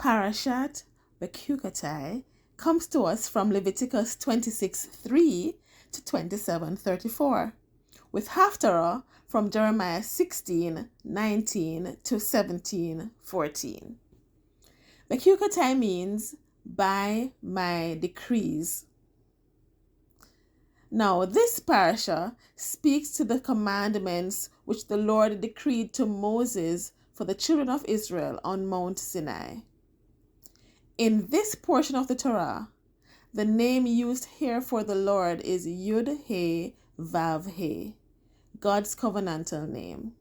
Parashat Bechukotai comes to us from Leviticus 26:3 to 27:34, with haftorah from Jeremiah 16:19 to 17:14. Bechukotai means by my decrees. Now, this parasha speaks to the commandments which the Lord decreed to Moses for the children of Israel on Mount Sinai. In this portion of the Torah, the name used here for the Lord is Yud-He-Vav-He, God's covenantal name.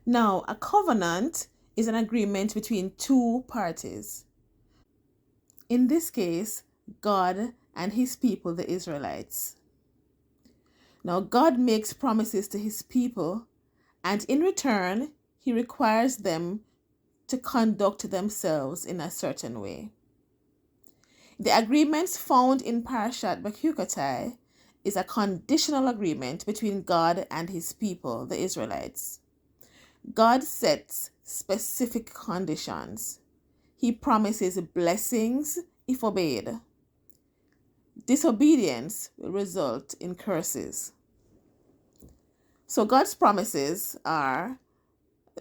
Now, a covenant is an agreement between two parties. In this case, God and his people, the Israelites. Now, God makes promises to his people, and in return, he requires them to conduct themselves in a certain way. The agreements found in Parashat Bechukotai is a conditional agreement between God and his people, the Israelites. God sets specific conditions. He promises blessings if obeyed. Disobedience will result in curses. So God's promises are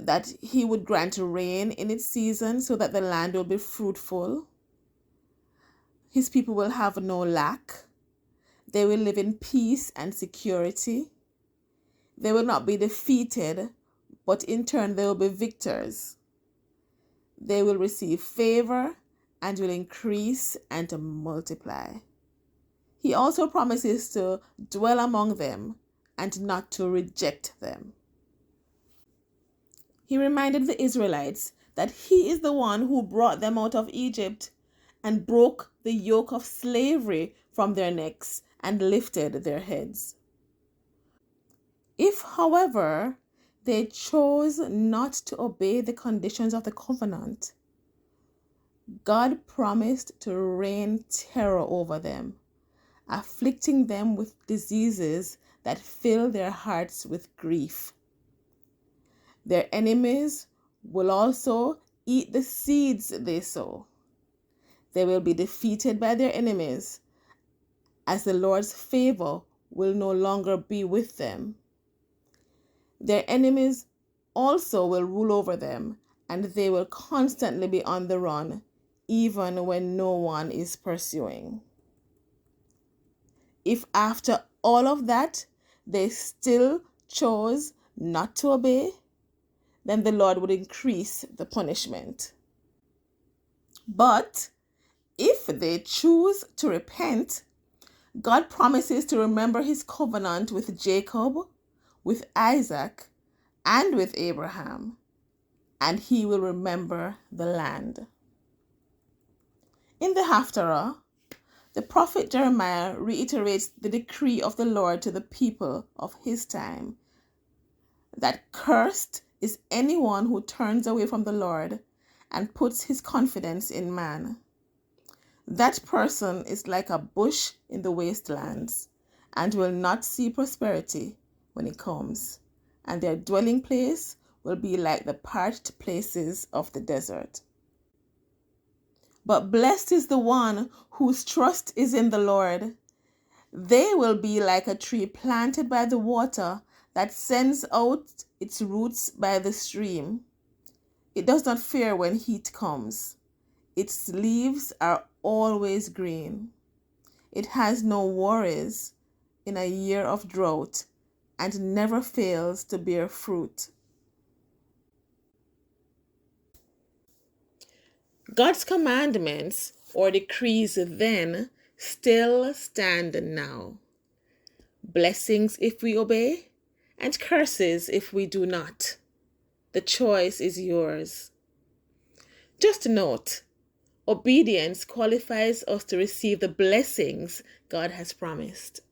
that he would grant rain in its season so that the land will be fruitful. His people will have no lack. They will live in peace and security. They will not be defeated, but in turn they will be victors. They will receive favor and will increase and multiply. He also promises to dwell among them and not to reject them. He reminded the Israelites that he is the one who brought them out of Egypt and broke the yoke of slavery from their necks and lifted their heads. If, however, they chose not to obey the conditions of the covenant, God promised to rain terror over them, afflicting them with diseases that fill their hearts with grief. Their enemies will also eat the seeds they sow. They will be defeated by their enemies, as the Lord's favor will no longer be with them. Their enemies also will rule over them, and they will constantly be on the run, even when no one is pursuing. If after all of that, they still chose not to obey, then the Lord would increase the punishment. But if they choose to repent, God promises to remember his covenant with Jacob, with Isaac, and with Abraham, and he will remember the land. In the haftorah, the prophet Jeremiah reiterates the decree of the Lord to the people of his time, that cursed is anyone who turns away from the Lord and puts his confidence in man. That person is like a bush in the wastelands and will not see prosperity when it comes, and their dwelling place will be like the parched places of the desert. But blessed is the one whose trust is in the Lord. They will be like a tree planted by the water that sends out its roots by the stream. It does not fear when heat comes. Its leaves are always green. It has no worries in a year of drought and never fails to bear fruit. God's commandments or decrees then still stand now. Blessings if we obey, and curses if we do not. The choice is yours. Just note, obedience qualifies us to receive the blessings God has promised.